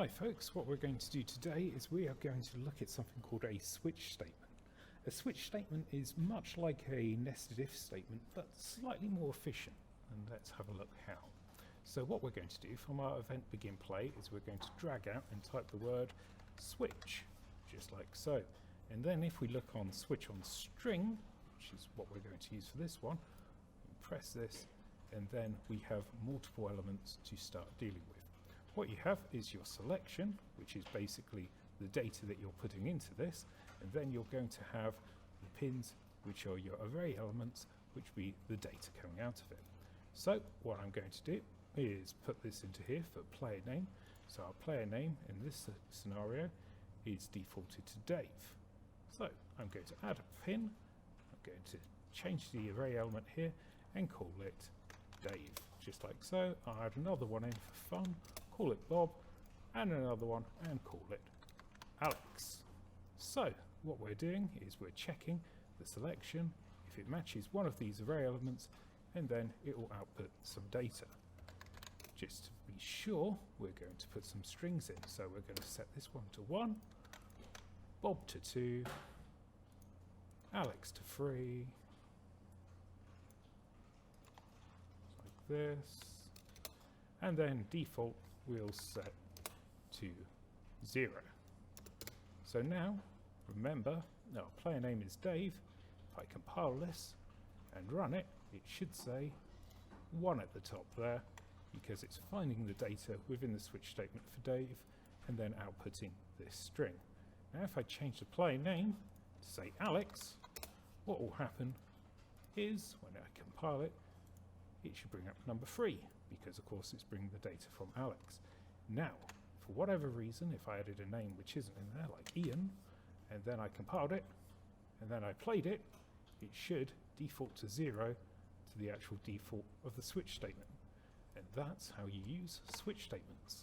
Hi folks, what we're going to do today is we are going to look at something called a switch statement. A switch statement is much like a nested if statement but slightly more efficient, and let's have a look how. So what we're going to do from our event begin play is we're going to drag out and type the word switch, just like so. And then if we look on switch on string, which is what we're going to use for this one, press this and then we have multiple elements to start dealing with. What you have is your selection, which is basically the data that you're putting into this, and then you're going to have the pins, which are your array elements, which be the data coming out of it. So what I'm going to do is put this into here for player name. So our player name in this scenario is defaulted to Dave. So I'm going to add a pin, I'm going to change the array element here and call it Dave, just like so. I'll add another one in for fun, call it Bob, and another one and call it Alex. So what we're doing is we're checking the selection if it matches one of these array elements, and then it will output some data. Just to be sure, we're going to put some strings in. So we're going to set this one to 1, Bob to 2, Alex to 3, like this, and then default we'll set to 0. So now, remember, our player name is Dave. If I compile this and run it, it should say 1 at the top there, because it's finding the data within the switch statement for Dave and then outputting this string. Now if I change the player name to say Alex, what will happen is when I compile it, it should bring up number 3, because of course it's bringing the data from Alex. Now, for whatever reason, if I added a name which isn't in there, like Ian, and then I compiled it, and then I played it, it should default to 0 to the actual default of the switch statement. And that's how you use switch statements.